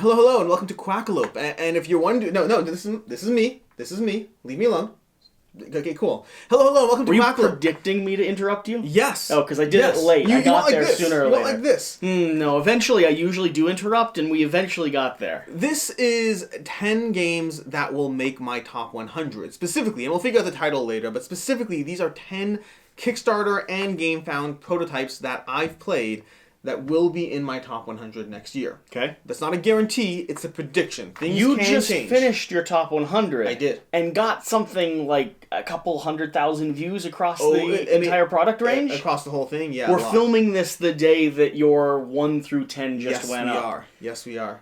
Hello, and welcome to Quackalope. And if you're wondering, no, this is me. Leave me alone. Okay, cool. Hello, and welcome to Quackalope. Were you predicting me to interrupt you? Yes. Oh, because I did it late. I got there sooner or later. You went like this. No, eventually I usually do interrupt, and we eventually got there. This is 10 games that will make my top 100, specifically, and we'll figure out the title later, but specifically, these are 10 Kickstarter and GameFound prototypes that I've played that will be in my top 100 next year. Okay. That's not a guarantee, it's a prediction. Things you can just change. Finished your top 100. I did. And got something like a couple 100,000 views across the entire product range? Across the whole thing, yeah. We're filming this the day that your 1 through 10 just went up. Yes, we are.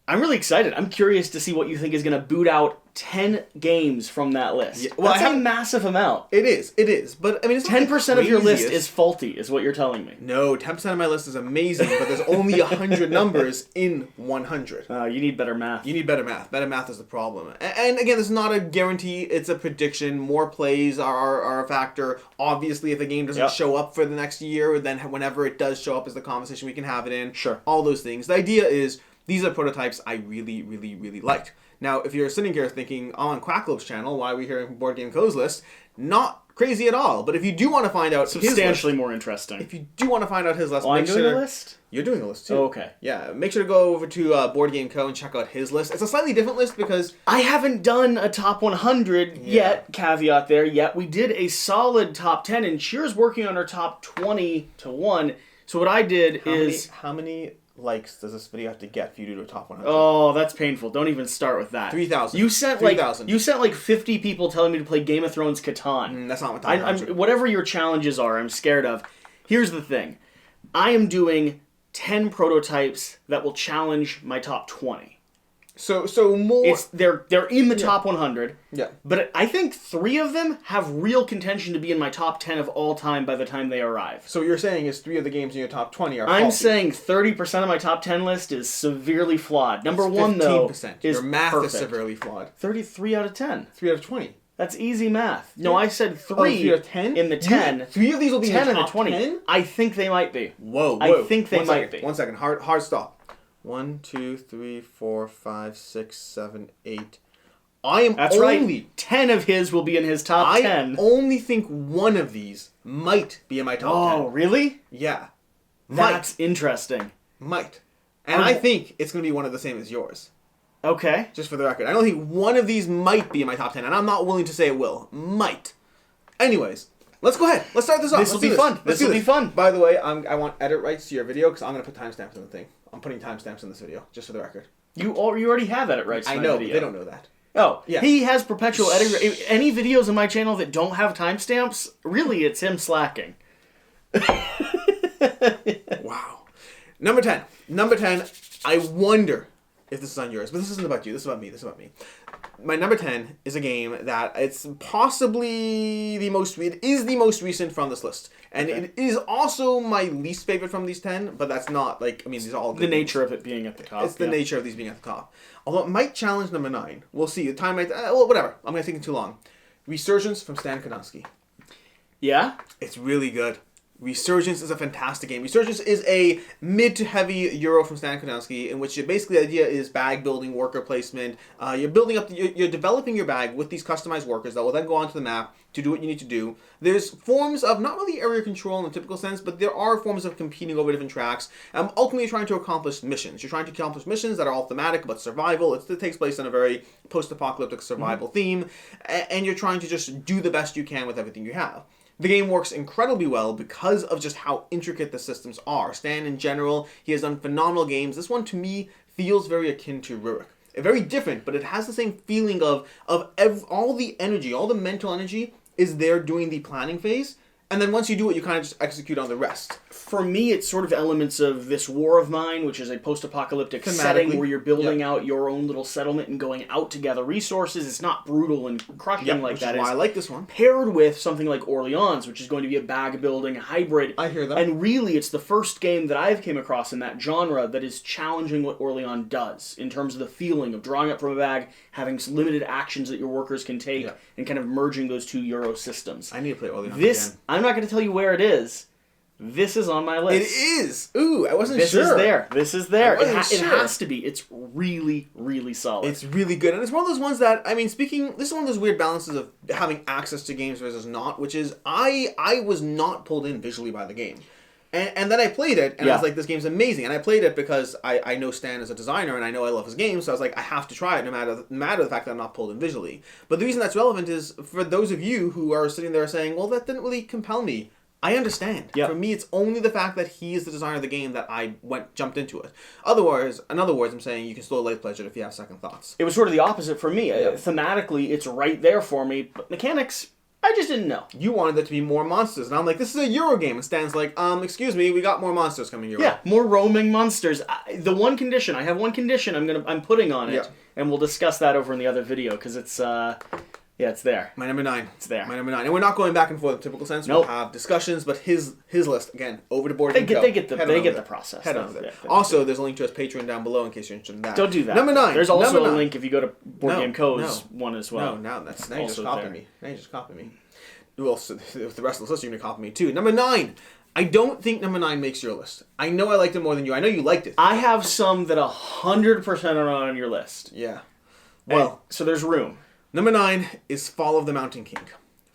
I'm really excited. I'm curious to see what you think is going to boot out 10 games from that list. Yeah, well, that's a massive amount. It is. But I mean, it's 10% of your list is faulty, is what you're telling me. No, 10% of my list is amazing, but there's only 100 numbers in 100. You need better math. You need better math. Better math is the problem. And again, this is not a guarantee. It's a prediction. More plays are a factor. Obviously, if the game doesn't show up for the next year, then whenever it does show up is the conversation we can have it in. Sure. All those things. The idea is, these are prototypes I really, really, really liked. Now, if you're sitting here thinking, on Quackalope's channel, why are we hearing from BoardgameCo's list? Not crazy at all. But if you do want to find out substantially more interesting. If you do want to find out his list, I'm doing a list? You're doing a list too. Oh, okay. Yeah, make sure to go over to BoardgameCo and check out his list. It's a slightly different list because I haven't done a top 100 yet. Caveat there. Yet we did a solid top 10, and Cheer's working on her top 20 to 1. So what I did is how many likes does this video have to get for you to do a top 100? Oh, that's painful. Don't even start with that. 3,000. You sent 3,000. You sent like 50 people telling me to play Game of Thrones Catan. That's not what top 100. Whatever your challenges are, I'm scared of. Here's the thing. I am doing 10 prototypes that will challenge my top 20. So more... They're in the top 100. Yeah. But I think 3 of them have real contention to be in my top 10 of all time by the time they arrive. So what you're saying is 3 of the games in your top 20 are I'm faulty. saying 30% of my top 10 list is severely flawed. Number 1, though, 15%. is your math perfect. is severely flawed. 33 out of 10. 3 out of 20. That's easy math. No, I said 3 3 out of 10? in the 10. 3 of these will be 10 in the top top 20. 10? I think they might be. Whoa. I think they might be. 1 second. Hard stop. 1, 2, 3, 4, 5, 6, 7, 8. That's right. 10 of his will be in his top 10. I only think 1 of these might be in my top 10. Oh, really? Yeah. That's interesting. Might. And I think it's going to be one of the same as yours. Okay. Just for the record. I don't think 1 of these might be in my top 10, and I'm not willing to say it will. Might. Anyways, let's go ahead. Let's start this off. This will be fun. This will be fun. By the way, I want edit rights to your video because I'm going to put timestamps in the thing. I'm putting timestamps in this video, just for the record. You already have edit rights to my video. I know, but they don't know that. Oh, yeah. He has perpetual edit. Any videos on my channel that don't have timestamps, really, it's him slacking. Wow. Number 10. Number 10, I wonder if this is on yours, but this isn't about you. This is about me. My number 10 is a game that it's possibly the most recent from this list. And it is also my least favorite from these 10, but that's not, these are all good the nature of it being at the top. It's the nature of these being at the top. Although it might challenge number 9. We'll see. The time might... whatever. I'm going to take it too long. Resurgence from Stan Kudowski. Yeah? It's really good. Resurgence is a fantastic game. Resurgence is a mid to heavy Euro from Stan Kudowski, in which basically the idea is bag building, worker placement. You're building up, you're developing your bag with these customized workers that will then go onto the map to do what you need to do. There's forms of not really area control in the typical sense, but there are forms of competing over different tracks. Ultimately, trying to accomplish missions. You're trying to accomplish missions that are all thematic about survival. It takes place in a very post-apocalyptic survival theme, and you're trying to just do the best you can with everything you have. The game works incredibly well because of just how intricate the systems are. Stan, in general, he has done phenomenal games. This one, to me, feels very akin to Rurik. Very different, but it has the same feeling of all the energy, all the mental energy is there during the planning phase. And then once you do it, you kind of just execute on the rest. For me, it's sort of elements of This War of Mine, which is a post-apocalyptic setting where you're building out your own little settlement and going out to gather resources. It's not brutal and crushing like that. Which is why I like this one. Paired with something like Orleans, which is going to be a bag-building hybrid. I hear that. And really, it's the first game that I've came across in that genre that is challenging what Orleans does in terms of the feeling of drawing up from a bag, having some limited actions that your workers can take, and kind of merging those two Euro systems. I need to play Orleans again. I'm not going to tell you where it is, This is on my list. It is. Ooh, I wasn't this sure. This is there. This is there. It Sure. has to be. It's really, really solid. It's really good. And it's one of those ones that, I mean, this is one of those weird balances of having access to games versus not, which is I was not pulled in visually by the game. And then I played it, and I was like, this game's amazing. And I played it because I know Stan as a designer, and I know I love his games, so I was like, I have to try it no matter the fact that I'm not pulled in visually. But the reason that's relevant is, for those of you who are sitting there saying, well, that didn't really compel me, I understand. Yep. For me, it's only the fact that he is the designer of the game that I jumped into it. In other words, I'm saying you can still late pledge it if you have second thoughts. It was sort of the opposite for me. Thematically, it's right there for me, but mechanics, I just didn't know. You wanted there to be more monsters, and I'm like, this is a Euro game. And Stan's like, excuse me, we got more monsters coming your way. Yeah, more roaming monsters. I have one condition I'm putting on it, and we'll discuss that over in the other video, because it's, it's there. My number 9. It's there. My number 9. And we're not going back and forth in the typical sense. We'll have discussions, but his list, again, over to BoardgameCo. They get the process. Head over there. Also, there's a link to his Patreon down below in case you're interested in that. Don't do that. Number 9. There's also a link if you go to BoardgameCo's one as well. No, now you just copied me. Now you just copied me. Well, so if the rest of the list, you're going to copy me too. Number 9. I don't think number 9 makes your list. I know I liked it more than you. I know you liked it. I have some that 100% are on your list. Yeah. Well, so there's room. Number 9 is Fall of the Mountain King.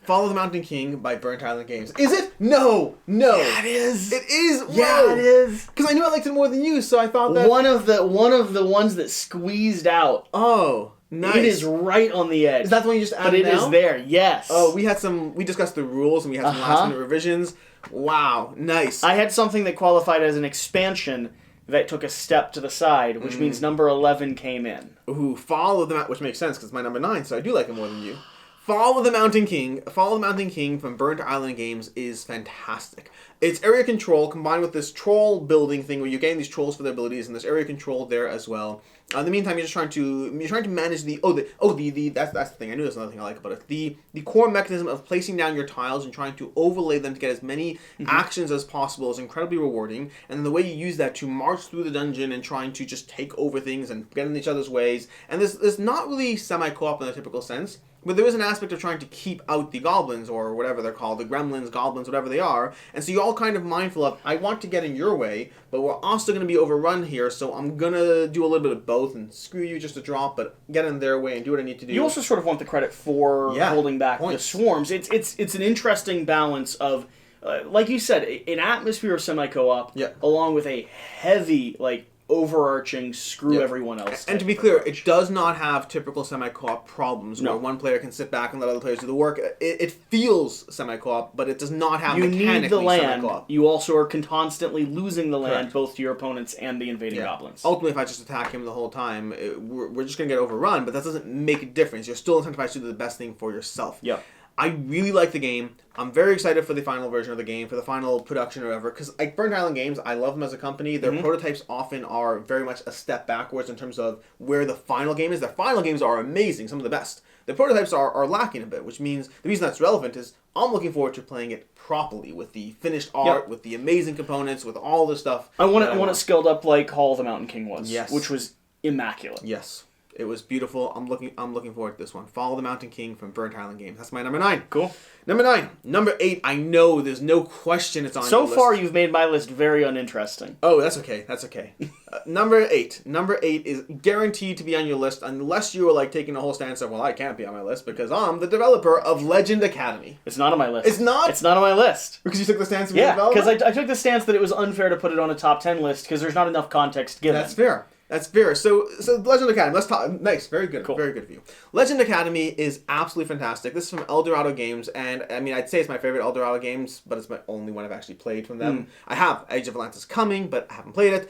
Fall of the Mountain King by Burnt Island Games. Is it? No. Yeah, it is. It is. Whoa. Yeah, it is. Because I knew I liked it more than you, so I thought that one of the ones that squeezed out. Oh, nice. It is right on the edge. Is that the one you just added? But it now? is there. Yes. Oh, we discussed the rules and we had some last minute revisions. Wow, nice. I had something that qualified as an expansion that took a step to the side, which means number 11 came in. Ooh, Fall of the Mountain, which makes sense because it's my number 9, so I do like it more than you. Fall of the Mountain King from Burnt Island Games is fantastic. It's area control combined with this troll building thing where you're getting these trolls for their abilities, and there's area control there as well. In the meantime, you're trying to manage that's the thing. I knew there's another thing I like about it. The core mechanism of placing down your tiles and trying to overlay them to get as many actions as possible is incredibly rewarding. And then the way you use that to march through the dungeon and trying to just take over things and get in each other's ways. And there's not really semi-co-op in the typical sense. But there is an aspect of trying to keep out the goblins, or whatever they're called, the gremlins, goblins, whatever they are. And so you're all kind of mindful of, I want to get in your way, but we're also going to be overrun here, so I'm going to do a little bit of both and screw you just a drop, but get in their way and do what I need to do. You also sort of want the credit for holding back the swarms. It's an interesting balance of, like you said, an atmosphere of semi-co-op, along with a heavy, overarching screw everyone else. And to be clear, it does not have typical semi-co-op problems where one player can sit back and let other players do the work. It feels semi-co-op, but it does not have mechanically You need the land. Semi-co-op. You also are constantly losing the land, both to your opponents and the invading goblins. Ultimately, if I just attack him the whole time, we're just going to get overrun, but that doesn't make a difference. You're still incentivized to do the best thing for yourself. Yep. I really like the game. I'm very excited for the final version of the game, for the final production or whatever, because Burnt Island Games, I love them as a company. Their prototypes often are very much a step backwards in terms of where the final game is. Their final games are amazing, some of the best. The prototypes are lacking a bit, which means the reason that's relevant is I'm looking forward to playing it properly, with the finished art, with the amazing components, with all the stuff. I want it scaled up like Hall of the Mountain King was, yes, which was immaculate. Yes. It was beautiful. I'm looking forward to this one. Fall of the Mountain King from Burnt Island Games. That's my number 9. Cool. Number 9. Number 8. I know there's no question it's on your list. So far, you've made my list very uninteresting. Oh, that's okay. That's okay. Number 8. Number 8 is guaranteed to be on your list unless you were taking a whole stance of, well, I can't be on my list because I'm the developer of Legend Academy. It's not on my list. It's not? It's not on my list. Because you took the stance to be a developer? Yeah, because I took the stance that it was unfair to put it on a top 10 list because there's not enough context given. That's fair. That's fair. So Legend Academy, let's talk. Nice, very good, cool. Very good of you. Legend Academy is absolutely fantastic. This is from Eldorado Games, and I mean, I'd say it's my favorite Eldorado Games, but it's my only one I've actually played from them. I have Age of Atlantis coming, but I haven't played it.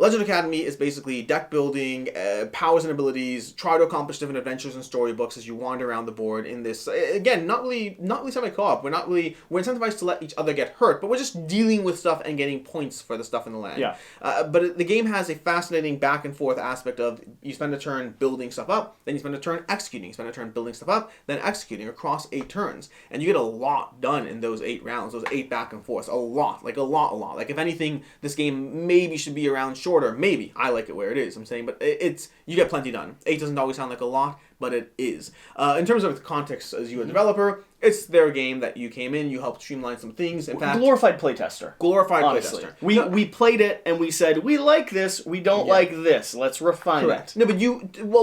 Legend Academy is basically deck building, powers and abilities, try to accomplish different adventures and storybooks as you wander around the board in this, again, not really semi-co-op. We're incentivized to let each other get hurt, but we're just dealing with stuff and getting points for the stuff in the land. Yeah. But the game has a fascinating back and forth aspect of you spend a turn building stuff up, then you spend a turn executing, you spend a turn building stuff up, then executing across 8 turns. And you get a lot done in those 8 rounds, those 8 back and forths. A lot. Like if anything, this game maybe should be around shorter. Maybe. I like it where it is, I'm saying. But it's you get plenty done. 8 doesn't always sound like a lot, but it is. In terms of the context as you a developer, it's their game that you came in, you helped streamline some things. In fact, glorified playtester. Playtester. We played it and we said, we like this, we don't like this. Let's refine it. No, but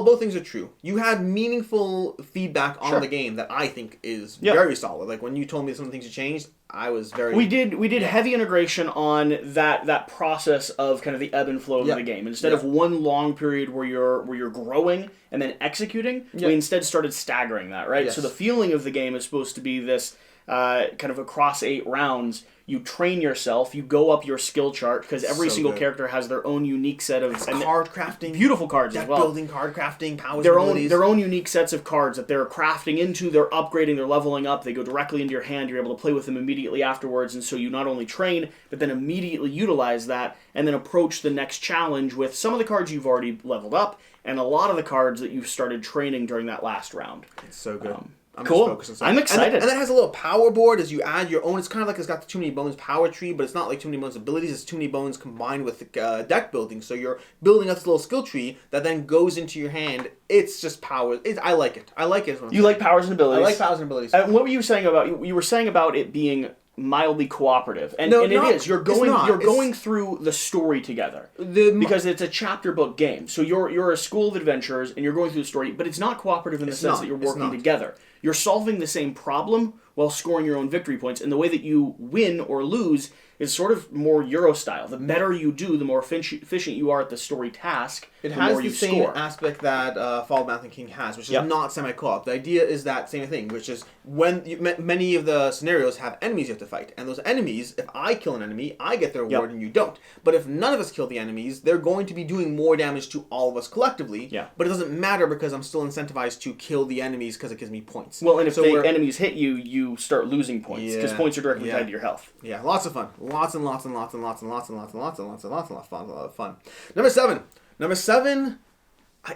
both things are true. You had meaningful feedback on the game that I think is very solid. Like when you told me some of the things you changed, I was very... We did heavy integration on that process of kind of the ebb and flow of the game. Instead of one long period where you're growing and then executing, we instead started staggering that, right? Yes. So the feeling of the game is supposed to be this kind of across 8 rounds. You train yourself, you go up your skill chart, because every single character has their own unique set of... card crafting. Beautiful cards as well. Deck building, card crafting, powers, their own unique sets of cards that they're crafting into, they're upgrading, they're leveling up, they go directly into your hand, you're able to play with them immediately afterwards, and so you not only train, but then immediately utilize that, and then approach the next challenge with some of the cards you've already leveled up, and a lot of the cards that you've started training during that last round. It's so good. Cool. I'm excited. And that has a little power board as you add your own. It's kind of like it's got the Too Many Bones power tree, but it's not like Too Many Bones abilities. It's Too Many Bones combined with deck building. So you're building up this little skill tree that then goes into your hand. It's just power. I like it. I like it. You like powers and abilities. I like powers and abilities. What were you saying about... You were saying about it being mildly cooperative, and it is. You're going through the story together because it's a chapter book game. So you're a school of adventurers and you're going through the story, but it's not cooperative in the sense that you're working together. You're solving the same problem while scoring your own victory points, and the way that you win or lose is sort of more Euro style. The better you do, the more efficient you are at the story task. It has the same aspect that Fall of Mountain King has, which is not semi-co-op. The idea is that same thing, which is when many of the scenarios have enemies you have to fight, and those enemies, if I kill an enemy, I get the reward and you don't. But if none of us kill the enemies, they're going to be doing more damage to all of us collectively. Yeah. But it doesn't matter because I'm still incentivized to kill the enemies because it gives me points. Well, and if the enemies hit you, you start losing points because points are directly tied to your health. Yeah, lots of fun. Lots and lots and lots and lots and lots and lots and lots and lots and lots and lots of fun. Number 7.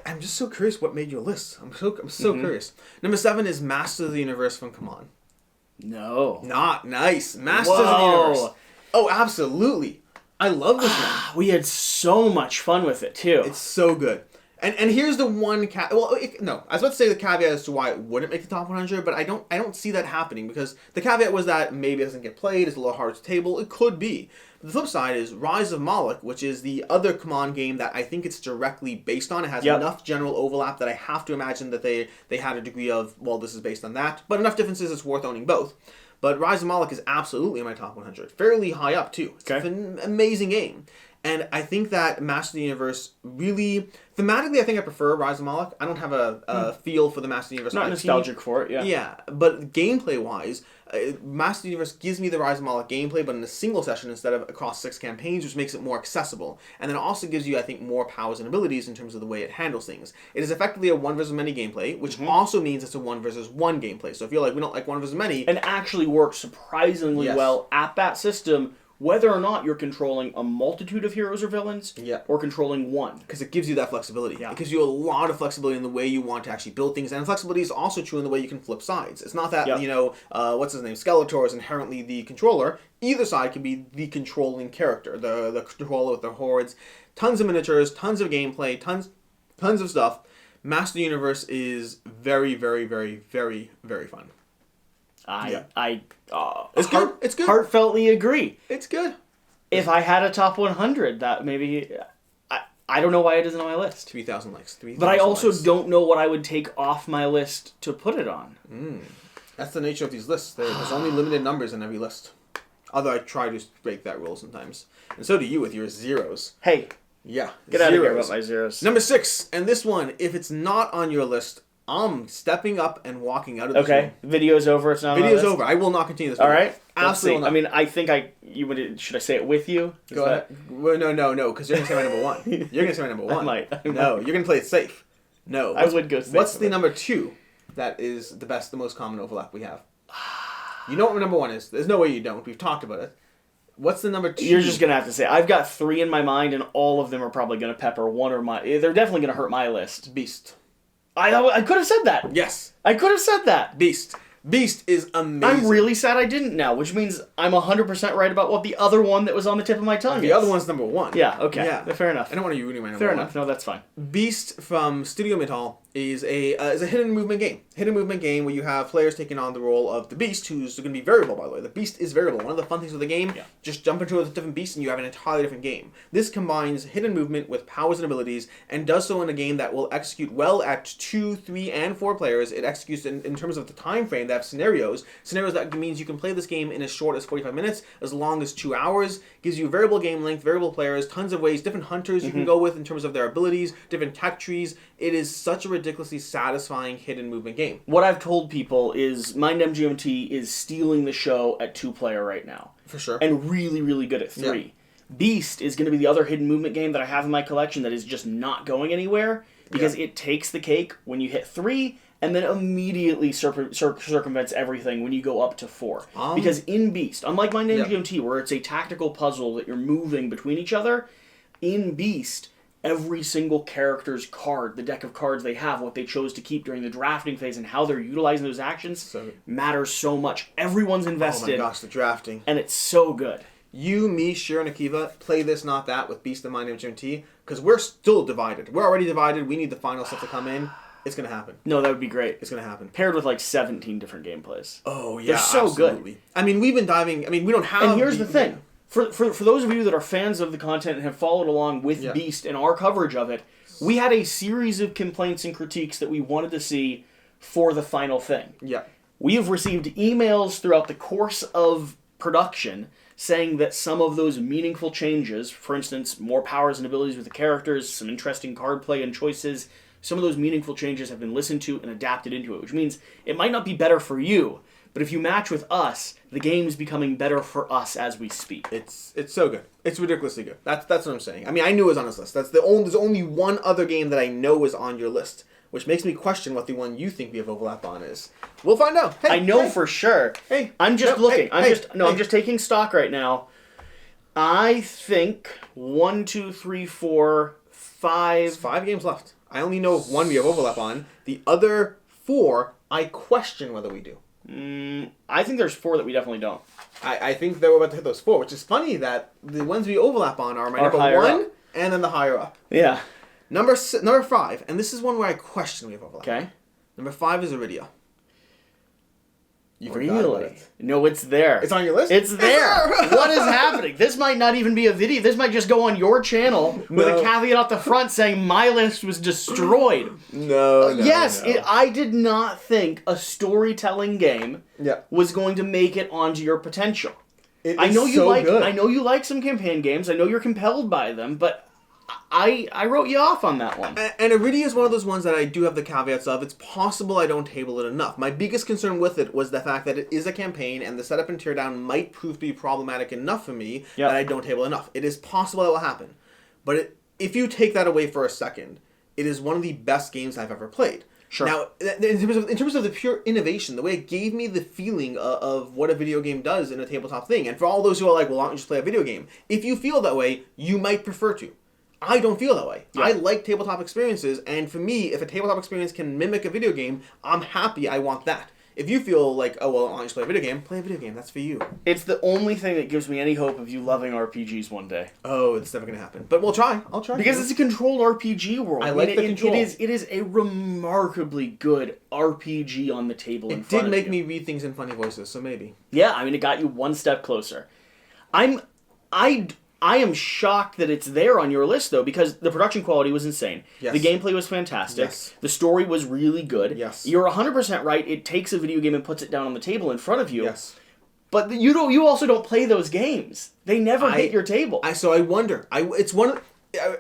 I'm just so curious what made your list. I'm so curious. Number 7 is Masters of the Universe from Come On. No. Not nice. Masters of the Universe. Oh, absolutely. I love this one. We had so much fun with it, too. It's so good. And here's the one I was about to say the caveat as to why it wouldn't make the top 100, but I don't see that happening because the caveat was that maybe it doesn't get played, it's a little hard to table. It could be. But the flip side is Rise of Moloch, which is the other Come On game that I think it's directly based on. It has enough general overlap that I have to imagine that they had a degree of, well, this is based on that, but enough differences it's worth owning both. But Rise of Moloch is absolutely in my top 100. Fairly high up, too. It's an amazing game. And I think that Master of the Universe really... Thematically, I think I prefer Rise of Moloch. I don't have a feel for the Master of the Universe. Not nostalgic for it, yeah. Yeah, but gameplay-wise, Master of the Universe gives me the Rise of Moloch gameplay, but in a single session instead of across 6 campaigns, which makes it more accessible. And then it also gives you, I think, more powers and abilities in terms of the way it handles things. It is effectively a 1 versus many gameplay, which also means it's a 1 versus 1 gameplay. So if you're like, we don't like 1 versus many... And actually works surprisingly well at that system, whether or not you're controlling a multitude of heroes or villains, or controlling one. Because it gives you that flexibility. Yeah. It gives you a lot of flexibility in the way you want to actually build things. And flexibility is also true in the way you can flip sides. It's not that, what's his name, Skeletor is inherently the controller. Either side can be the controlling character, the controller with the hordes. Tons of miniatures, tons of gameplay, tons of stuff. Master of the Universe is very, very, very, very, very fun. It's good. It's good. Heartfeltly agree. It's good. If I had a top 100, that maybe... I don't know why it isn't on my list. 3,000 likes. 3,000 but I also likes. Don't know what I would take off my list to put it on. That's the nature of these lists. There's only limited numbers in every list. Although I try to break that rule sometimes. And so do you with your zeros. Hey. Yeah. Get out of here with my zeros. Number 6. And this one, if it's not on your list... I'm stepping up and walking out of this room. Video's over. It's not on the list. Over. I will not continue this. All right. Absolutely not. I mean, I think should I say it with you? Go ahead. Well, no, because you're going to say my number 1. You're going to say my number 1. I might. No, you're going to play it safe. No. I would go safe. What's the number 2 that is the most common overlap we have? You know what my number 1 is. There's no way you don't. We've talked about it. What's the number 2? You're just going to have to say. I've got 3 in my mind, and all of them are probably going to pepper one or my... They're definitely going to hurt my list. Beast. I could have said that. Yes. I could have said that. Beast. Beast is amazing. I'm really sad I didn't now, which means I'm 100% right about what the other one that was on the tip of my tongue is. The other one's number 1. Yeah, okay. Yeah. Fair enough. I don't want to ruin my number 1. Fair 1. enough. No, that's fine. Beast from Studio Mittal is a hidden movement game. Hidden movement game where you have players taking on the role of the Beast, who's going to be variable, by the way. The Beast is variable. One of the fun things with the game, just jump into a different Beast and you have an entirely different game. This combines hidden movement with powers and abilities and does so in a game that will execute well at 2, 3, and 4 players. It executes in terms of the time frame. They have scenarios that means you can play this game in as short as 45 minutes, as long as 2 hours. Gives you variable game length, variable players, tons of ways, different hunters you can go with in terms of their abilities, different tech trees. It is such a ridiculously satisfying hidden movement game. What I've told people is Mind MGMT is stealing the show at 2-player right now. For sure. And really, really good at 3. Yeah. Beast is going to be the other hidden movement game that I have in my collection that is just not going anywhere because it takes the cake when you hit 3 and then immediately circumvents everything when you go up to 4. Because in Beast, unlike Mind MGMT, where it's a tactical puzzle that you're moving between each other, in Beast, every single character's card, the deck of cards they have, what they chose to keep during the drafting phase, and how they're utilizing those actions matters so much. Everyone's invested. Oh my gosh, the drafting. And it's so good. You, me, Shir, and Akiva play this, not that, with Beast and Mind MGMT, because we're still divided. We're already divided. We need the final stuff to come in. It's going to happen. No, that would be great. It's going to happen. Paired with like 17 different gameplays. Oh, yeah. They're so absolutely. Good. I mean, we've been diving. I mean, we don't have. And here's the thing. For those of you that are fans of the content and have followed along with Beast and our coverage of it, we had a series of complaints and critiques that we wanted to see for the final thing. Yeah. We have received emails throughout the course of production saying that some of those meaningful changes, for instance, more powers and abilities with the characters, some interesting card play and choices, some of those meaningful changes have been listened to and adapted into it, which means it might not be better for you, but if you match with us, the game's becoming better for us as we speak. It's so good. It's ridiculously good. That's what I'm saying. I mean, I knew it was on this list. There's only one other game that I know is on your list, which makes me question what the one you think we have overlap on is. We'll find out. Hey, I know for sure. Hey, I'm just looking. I'm just taking stock right now. I think 1, 2, 3, 4, 5. There's 5 games left. I only know of one we have overlap on. The other 4, I question whether we do. I think there's 4 that we definitely don't. I think that we're about to hit those 4, which is funny that the ones we overlap on are my number 1 up. And then the higher up. Yeah. Number 5, and this is one where I question we have overlap. Okay. Number 5 is Arydia. You forgot about it. No, it's there. It's on your list? It's there. What is happening? This might not even be a video. This might just go on your channel with a caveat at the front saying my list was destroyed. No. I did not think a storytelling game was going to make it onto your potential. I know you like some campaign games. I know you're compelled by them, but I wrote you off on that one. And Arydia is one of those ones that I do have the caveats of. It's possible I don't table it enough. My biggest concern with it was the fact that it is a campaign, and the setup and teardown might prove to be problematic enough for me that I don't table enough. It is possible that will happen. But if you take that away for a second, it is one of the best games I've ever played. Sure. Now, in terms of the pure innovation, the way it gave me the feeling of what a video game does in a tabletop thing, and for all those who are like, well, why don't you just play a video game? If you feel that way, you might prefer to. I don't feel that way. Yeah. I like tabletop experiences, and for me, if a tabletop experience can mimic a video game, I'm happy. I want that. If you feel like, oh, well, I'll just play a video game, play a video game. That's for you. It's the only thing that gives me any hope of you loving RPGs one day. Oh, it's never going to happen. But we'll try. I'll try. Because it's a controlled RPG world. I like the control. It is a remarkably good RPG on the table in front of you. It did make me read things in funny voices, so maybe. Yeah, I mean, it got you one step closer. I am shocked that it's there on your list, though, because the production quality was insane. Yes. The gameplay was fantastic. Yes. The story was really good. Yes. You're 100% right. It takes a video game and puts it down on the table in front of you. Yes. But you also don't play those games. They never hit your table. So I wonder. It's one of...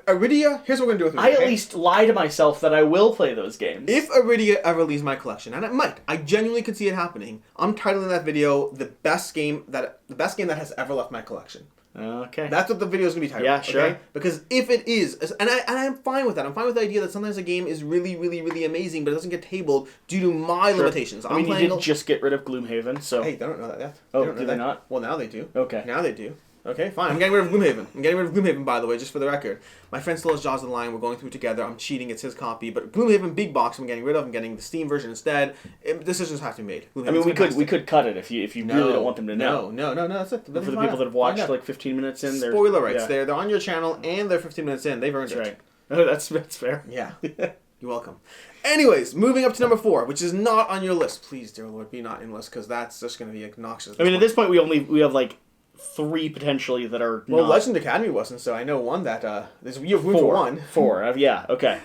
Arydia, here's what we're going to do with Arydia. I at least lie to myself that I will play those games. If Arydia ever leaves my collection, and it might, I genuinely could see it happening, I'm titling that video the best game that has ever left my collection. Okay. That's what the video is going to be titled. Yeah, sure. Okay? Because if it is, and I'm fine with that. I'm fine with the idea that sometimes a game is really, really, really amazing, but it doesn't get tabled due to my limitations. I mean, you did just get rid of Gloomhaven, so... Hey, they don't know that yet. Oh, do they not? Well, now they do. Okay. Now they do. Okay, fine. I'm getting rid of Gloomhaven, by the way, just for the record. My friend still has Jaws of the Lion. We're going through together. I'm cheating. It's his copy. But Gloomhaven big box I'm getting rid of. I'm getting the Steam version instead. Decisions have to be made. I mean, we could cut it if you really don't want them to know. No. That's it. For the people that have watched like 15 minutes in, spoiler rights. Yeah. They're on your channel and they're 15 minutes in. They've earned it. Right. Oh, that's fair. Yeah. You're welcome. Anyways, moving up to number 4, which is not on your list. Please, dear Lord, be not in list, because that's just going to be obnoxious. I mean, at this point, we have like 3 potentially that are. Well, Legend Academy wasn't, so I know one that you have room for one. 4. Yeah. Okay.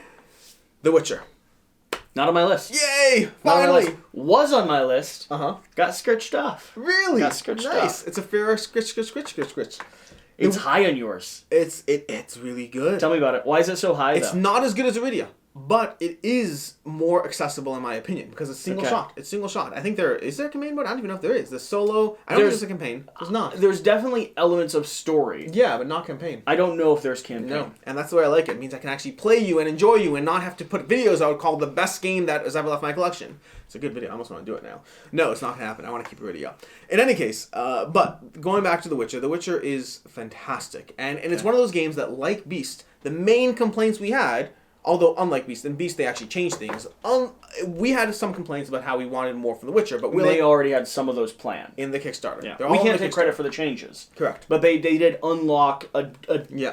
The Witcher. Not on my list. Yay! Finally! Was on my list. Got scratched off. Really? Got scratched off. It's a fair scritch. It's high on yours. It's really good. Tell me about it. Why is it so high, It's not as good as Arydia, but it is more accessible in my opinion because it's single shot. It's single shot. I think is there a campaign mode? I don't even know if there is. The solo. I don't think there's a campaign. There's not. There's definitely elements of story. Yeah, but not campaign. I don't know if there's campaign. No, and that's the way I like it. It means I can actually play you and enjoy you and not have to put videos out called the best game that has ever left my collection. It's a good video. I almost want to do it now. No, it's not going to happen. I want to keep Arydia. In any case, but going back to The Witcher, The Witcher is fantastic. And it's one of those games that, like Beast, the main complaints we had, although unlike Beast, in Beast they actually changed things. We had some complaints about how we wanted more from The Witcher, but they already had some of those planned in the Kickstarter. Yeah. We can't take credit for the changes. Correct. But they did unlock a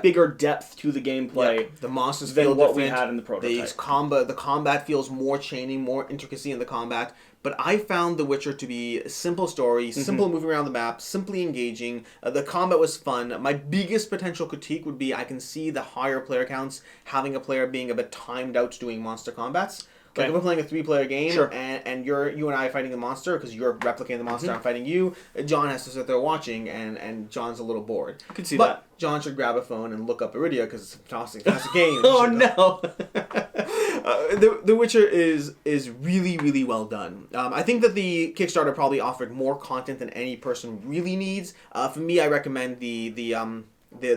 bigger depth to the gameplay. Yeah. The monsters than feel what different. We had in the prototype. The combat feels more chaining, more intricacy in the combat. But I found The Witcher to be a simple story, simple moving around the map, simply engaging. The combat was fun. My biggest potential critique would be I can see the higher player counts having a player being a bit timed out doing monster combats. Like if we're playing a 3-player game and you and I are fighting the monster because you're replicating the monster, I'm fighting you, John has to sit there watching and John's a little bored. I can see that. John should grab a phone and look up Arydia because it's a fantastic game. Oh no! The Witcher is really, really well done. I think that the Kickstarter probably offered more content than any person really needs. For me, I recommend the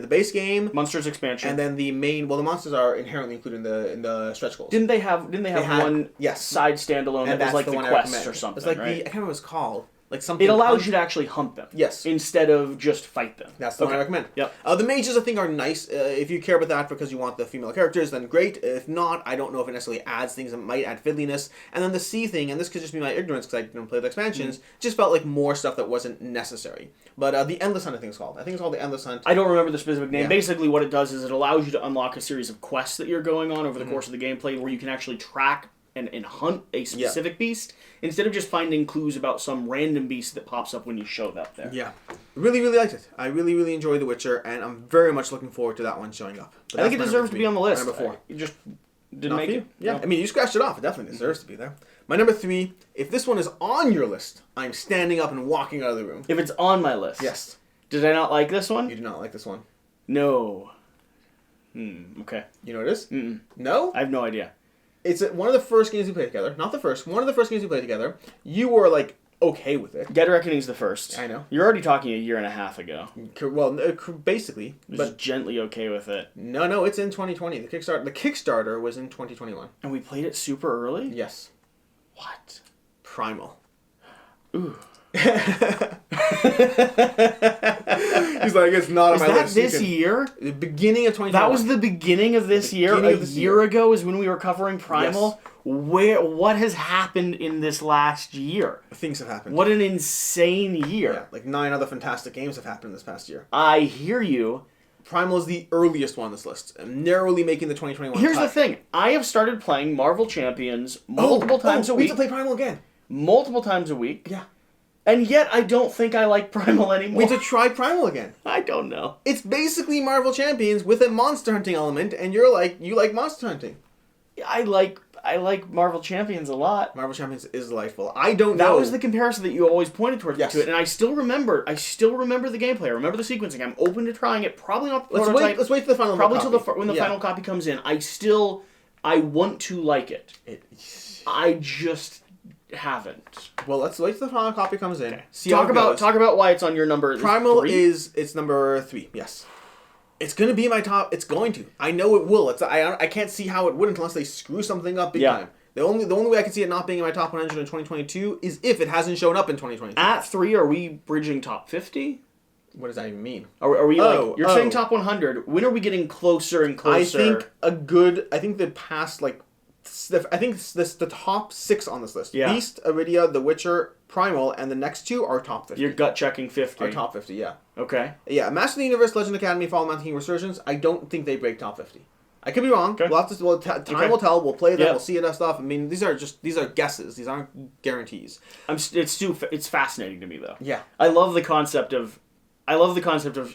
base game, Monsters expansion, and then the main. Well, the monsters are inherently included in the stretch goals. Didn't they have one side standalone that was like the quest or something? It's like right? I can't remember what it's called. Like something. It allows you to actually hunt them. Yes. Instead of just fight them. That's the one I recommend. Yep. The mages I think are nice. If you care about that because you want the female characters, then great. If not, I don't know if it necessarily adds things. It might add fiddliness. And then the sea thing, and this could just be my ignorance because I didn't play the expansions, just felt like more stuff that wasn't necessary. But the Endless Hunt I think it's called. I think it's called the Endless Hunt. I don't remember the specific name. Yeah. Basically what it does is it allows you to unlock a series of quests that you're going on over the course of the gameplay where you can actually track and hunt a specific beast instead of just finding clues about some random beast that pops up when you show up there. Yeah. Really, really liked it. I really, really enjoyed The Witcher, and I'm very much looking forward to that one showing up. But I think it deserves to be on the list. Number 4. You just didn't make it? Yeah. No. I mean, you scratched it off. It definitely deserves to be there. My number 3, if this one is on your list, I'm standing up and walking out of the room. If it's on my list? Yes. Did I not like this one? You did not like this one. No. Okay. You know what it is? Mm-mm. No? I have no idea. It's one of the first games we played together. Not the first. One of the first games we played together. You were, like, okay with it. Dead Reckoning's the first. I know. You're already talking a year and a half ago. Well, basically. But gently okay with it. No, it's in 2020. The Kickstarter was in 2021. And we played it super early? Yes. What? Primal. Ooh. He's like, it's not on my list. Is that this year? The beginning of 2021. That was the beginning of this year? A year ago is when we were covering Primal? Yes. What has happened in this last year? Things have happened. What an insane year. Yeah, like 9 other fantastic games have happened this past year. I hear you. Primal is the earliest one on this list, narrowly making the 2021 Here's the thing. I have started playing Marvel Champions multiple times a week. We have to play Primal again. Multiple times a week. Yeah. And yet, I don't think I like Primal anymore. We have to try Primal again. I don't know. It's basically Marvel Champions with a monster hunting element, and you like monster hunting. I like Marvel Champions a lot. Marvel Champions is delightful. I don't know. That was the comparison that you always pointed towards to it, and I still remember the gameplay. I remember the sequencing. I'm open to trying it. Probably not the prototype. Let's wait for the final probably copy. Till when the final copy comes in. I want to like it. I just haven't. Well, let's wait till the final copy comes in. Okay. See how it goes. Talk about why it's on your number. Primal it's number 3. Yes, it's going to be my top. It's going to. I know it will. I can't see how it wouldn't unless they screw something up big time. The only way I can see it not being in my top 100 in 2022 is if it hasn't shown up in 2022. At 3, are we bridging top 50? What does that even mean? Are we you're saying top 100? When are we getting closer and closer? I think the past the top 6 on this list. Yeah. Beast, Arydia, The Witcher, Primal, and the next 2 are top 50. You're gut checking 50. Are top 50, yeah. Okay. Yeah, Master of the Universe, Legend Academy, Fall of Mountain King, Resurgence, I don't think they break top 50. I could be wrong. Okay. Time will tell. We'll play them. We'll see that stuff. I mean, these are guesses. These aren't guarantees. It's fascinating to me though. Yeah. I love the concept of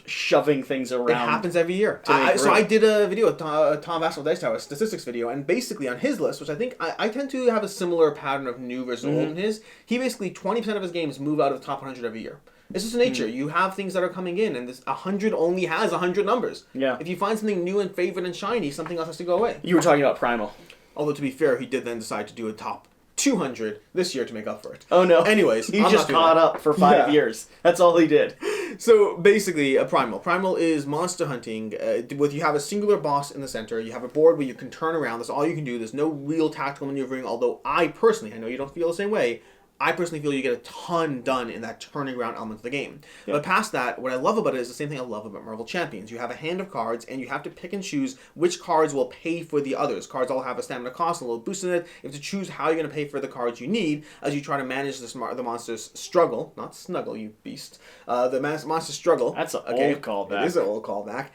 shoving things around. It happens every year. So I did a video with Tom Vasco Dice Tower, a statistics video, and basically on his list, which I think I tend to have a similar pattern of new versus old in his, he basically 20% of his games move out of the top 100 every year. It's just nature. You have things that are coming in, and this 100 only has 100 numbers. Yeah. If you find something new and favorite and shiny, something else has to go away. You were talking about Primal. Although, to be fair, he did then decide to do a top 200 this year to make up for it. Oh, no. Anyways, he just caught up for 5 years. That's all he did. So, basically, Primal. Primal is monster hunting. You have a singular boss in the center. You have a board where you can turn around. That's all you can do. There's no real tactical maneuvering, although I know you don't feel the same way, I personally feel you get a ton done in that turning around element of the game. Yep. But past that, what I love about it is the same thing I love about Marvel Champions. You have a hand of cards, and you have to pick and choose which cards will pay for the others. Cards all have a stamina cost, a little boost in it. You have to choose how you're going to pay for the cards you need as you try to manage the monster's struggle. Not snuggle, you beast. The monster's struggle. That's an old callback. It is an old callback.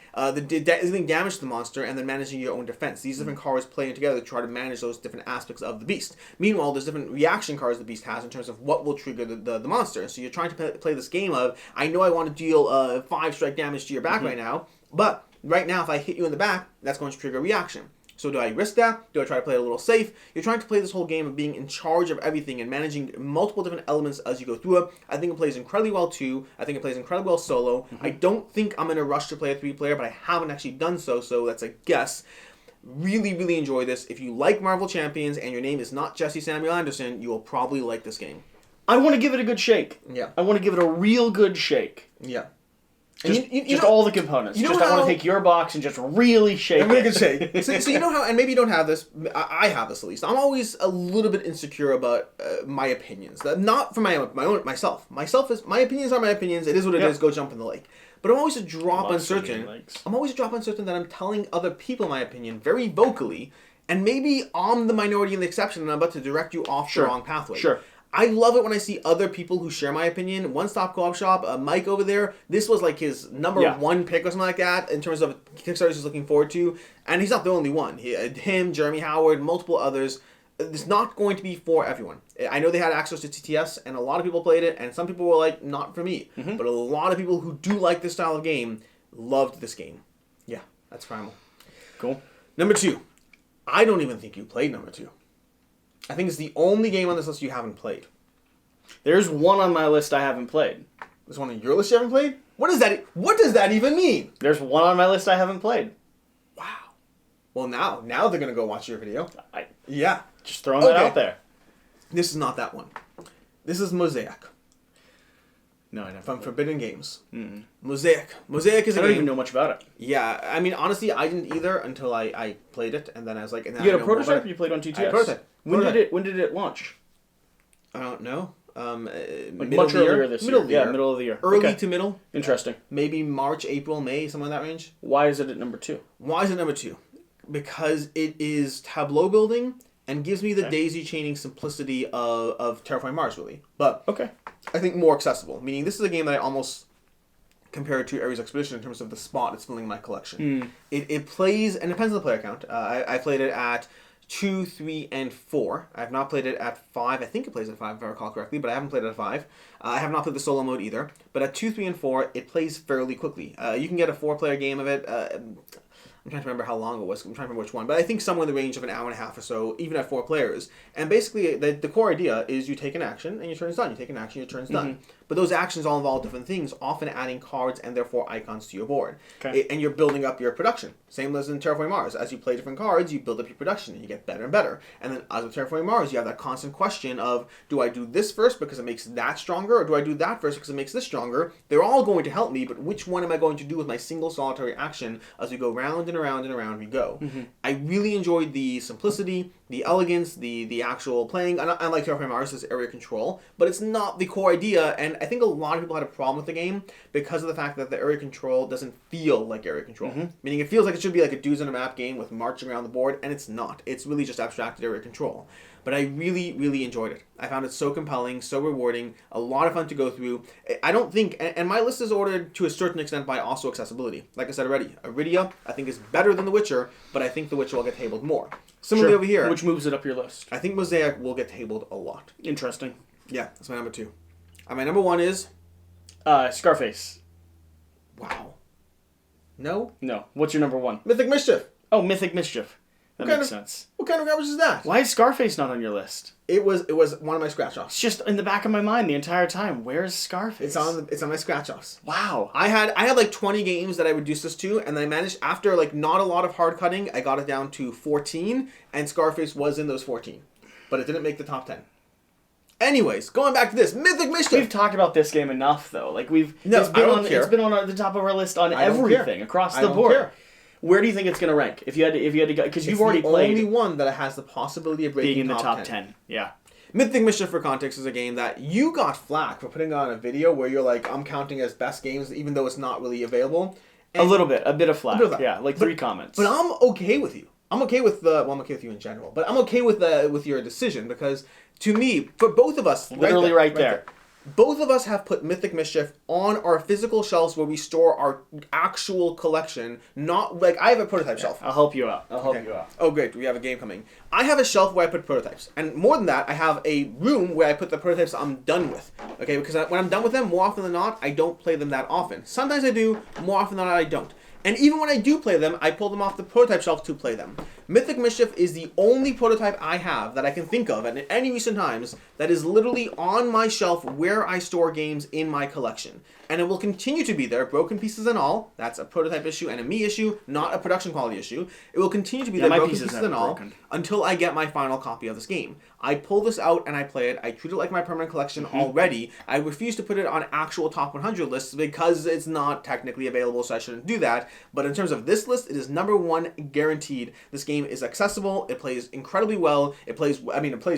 Dealing damage to the monster, and then managing your own defense. These different cards playing together to try to manage those different aspects of the beast. Meanwhile, there's different reaction cards the beast has in terms of what will trigger the monster. So you're trying to play this game of, I know I want to deal 5 strike damage to your back right now, but right now if I hit you in the back, that's going to trigger a reaction. So do I risk that? Do I try to play it a little safe? You're trying to play this whole game of being in charge of everything and managing multiple different elements as you go through it. I think it plays incredibly well too. I think it plays incredibly well solo. I don't think I'm in a rush to play a 3-player, but I haven't actually done so that's a guess. Really, really enjoy this. If you like Marvel Champions and your name is not Jesse Samuel Anderson, you will probably like this game. I want to give it a good shake. Yeah. I want to give it a real good shake. Yeah. Just all the components. I want to take your box and just really shake it. Make it shake. So you know how, and maybe you don't have this, I have this at least. I'm always a little bit insecure about my opinions. Not for myself. My opinions are my opinions. It is what it is. Go jump in the lake. But I'm always a drop uncertain. I'm always a drop uncertain that I'm telling other people my opinion very vocally, and maybe I'm the minority and the exception, and I'm about to direct you off the wrong pathway. Sure. I love it when I see other people who share my opinion. One Stop Co-op Shop, Mike over there, this was like his number one pick or something like that in terms of Kickstarters he's looking forward to. And he's not the only one. Him, Jeremy Howard, multiple others. It's not going to be for everyone. I know they had access to TTS, and a lot of people played it, and some people were like, not for me. But a lot of people who do like this style of game loved this game. Yeah, that's Primal. Cool. Number 2. I don't even think you played number 2. I think it's the only game on this list you haven't played. There's one on my list I haven't played. There's one on your list you haven't played? What does that even mean? There's one on my list I haven't played. Wow. Well, now they're going to go watch your video. Yeah. Just throwing that out there. This is not that one. This is Mosaic. No, I never. From Forbidden Games. Mm-mm. Mosaic. Mosaic is a game. I don't even know much about it. Yeah, I mean, honestly, I didn't either until I played it, and then I was like... And then you had a prototype or you played on TTS? I had a prototype. When did it launch? I don't know. Much earlier this year. Yeah, middle of the year. Early to middle. Interesting. Maybe March, April, May, somewhere in that range. Why is it at number 2? Why is it number 2? Because it is tableau building and gives me the daisy chaining simplicity of Terraforming Mars, really. But I think more accessible. Meaning this is a game that I almost compare it to Ares Expedition in terms of the spot it's filling in my collection. It plays, and it depends on the player count. I played it at 2, 3, and 4. I have not played it at 5. I think it plays at 5 if I recall correctly, but I haven't played it at 5. I have not played the solo mode either. But at 2, 3, and 4, it plays fairly quickly. You can get a 4-player game of it. I'm trying to remember how long it was. I'm trying to remember which one. But I think somewhere in the range of an hour and a half or so, even at 4 players. And basically, the core idea is you take an action and your turn's done. You take an action, your turn's done. But those actions all involve different things, often adding cards and therefore icons to your board. And you're building up your production. Same as in Terraforming Mars. As you play different cards, you build up your production and you get better and better. And then as with Terraforming Mars, you have that constant question of, do I do this first because it makes that stronger, or do I do that first because it makes this stronger? They're all going to help me, but which one am I going to do with my single solitary action as we go round and around and around we go? I really enjoyed the simplicity, the elegance, the actual playing. I like Terraforming Mars as area control, but it's not the core idea, and And I think a lot of people had a problem with the game because of the fact that the area control doesn't feel like area control. Meaning it feels like it should be like a dudes on a map game with marching around the board, and it's not. It's really just abstracted area control. But I really, really enjoyed it. I found it so compelling, so rewarding, a lot of fun to go through. I don't think, and my list is ordered to a certain extent by also accessibility. Like I said already, Arydia, I think is better than The Witcher, but I think The Witcher will get tabled more. Similarly over here. Which moves it up your list? I think Mosaic will get tabled a lot. Interesting. Yeah, that's my number 2. My number 1 is... Scarface. Wow. No? No. What's your number 1? Mythic Michef. Oh, Mythic Michef. That makes sense. What kind of garbage is that? Why is Scarface not on your list? It was one of my scratch-offs. It's just in the back of my mind the entire time. Where's Scarface? It's on my scratch-offs. Wow. I had like 20 games that I reduced this to, and I managed, after like not a lot of hard cutting, I got it down to 14, and Scarface was in those 14. But it didn't make the top 10. Anyways, going back to this, Mythic Michef. We've talked about this game enough, though. Like it's been on the top of our list on everything across the board. Care. Where do you think it's going to rank? If you had to go, because you've already played. It's the only one that has the possibility of being in the top 10. Yeah. Mythic Michef, for context, is a game that you got flack for putting on a video where you're like, I'm counting as best games, even though it's not really available. And a bit of flack. Yeah, like 3 comments. But I'm okay with you. I'm okay with I'm okay with you in general, but I'm okay with your decision because to me, for both of us, literally right there. Both of us have put Mythic Michef on our physical shelves where we store our actual collection. Not like I have a prototype shelf. I'll help you out. Oh, great. We have a game coming. I have a shelf where I put prototypes. And more than that, I have a room where I put the prototypes I'm done with. Okay, because when I'm done with them, more often than not, I don't play them that often. Sometimes I do, more often than not, I don't. And even when I do play them, I pull them off the prototype shelf to play them. Mythic Michef is the only prototype I have that I can think of at any recent times that is literally on my shelf where I store games in my collection. And it will continue to be there, broken pieces and all. That's a prototype issue and a me issue, not a production quality issue. It will continue to be there, broken pieces and all, until I get my final copy of this game. I pull this out and I play it. I treat it like my permanent collection already. I refuse to put it on actual top 100 lists because it's not technically available, so I shouldn't do that. But in terms of this list, it is number 1 guaranteed. This game is accessible. It plays incredibly well. It plays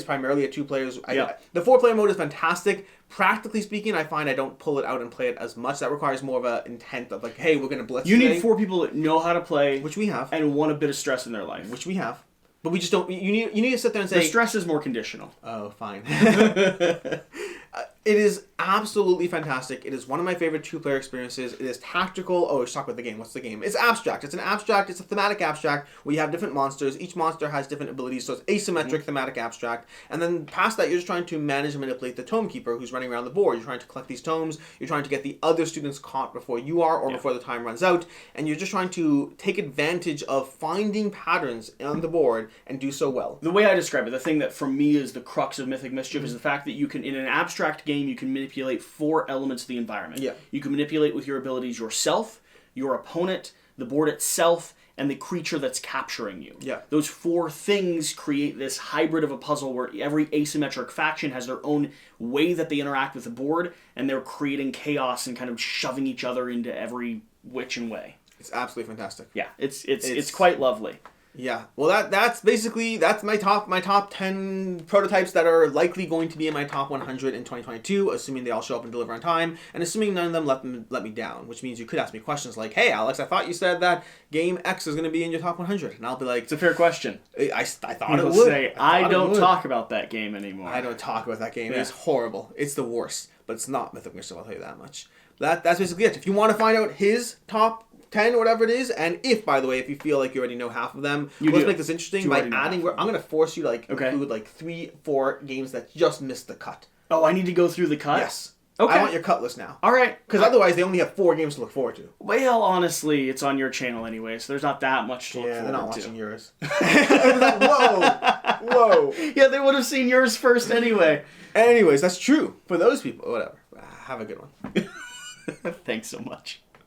primarily at 2 players. The 4-player mode is fantastic. Practically speaking, I find I don't pull it out and play it as much. That requires more of an intent of like, hey, we're going to blitz today. Need 4 people that know how to play. Which we have. And want a bit of stress in their life. Which we have. But we just don't... You need to sit there and say... The stress is more conditional. Oh, fine. It is absolutely fantastic. It is one of my favorite 2-player experiences. It is tactical. Oh, let's talk about the game. What's the game? It's abstract. It's a thematic abstract where you have different monsters. Each monster has different abilities, so it's asymmetric thematic abstract. And then past that, you're just trying to manage and manipulate the tome keeper who's running around the board. You're trying to collect these tomes. You're trying to get the other students caught before you are or before the time runs out. And you're just trying to take advantage of finding patterns on the board and do so well. The way I describe it, the thing that for me is the crux of Mythic Michef is the fact that you can, in an abstract game, you can manipulate 4 elements of the environment. Yeah. You can manipulate with your abilities yourself, your opponent, the board itself, and the creature that's capturing you. Yeah. Those 4 things create this hybrid of a puzzle where every asymmetric faction has their own way that they interact with the board, and they're creating chaos and kind of shoving each other into every which and way. It's absolutely fantastic. Yeah, it's quite lovely. Yeah, well, that's my top 10 prototypes that are likely going to be in my top 100 in 2022, assuming they all show up and deliver on time, and assuming none of them let me down. Which means you could ask me questions like, "Hey, Alex, I thought you said that game X is going to be in your top 100," and I'll be like, "It's a fair question." I thought it would. Say, I don't talk about that game anymore. I don't talk about that game. Yeah. It's horrible. It's the worst, but it's not Mythic Michef. I'll tell you that much. That's basically it. If you want to find out his top 10 or whatever it is, and if, by the way, if you feel like you already know half of them, let's make this interesting by adding... I'm going to force you to include 3-4 games that just missed the cut. Oh, I need to go through the cut? Yes. Okay. I want your cut list now. All right. Because otherwise they only have 4 games to look forward to. Well, honestly, it's on your channel anyway, so there's not that much to look forward to. Yeah, they're not watching yours. Whoa. Yeah, they would have seen yours first anyway. Anyways, that's true. For those people, whatever. Have a good one. Thanks so much.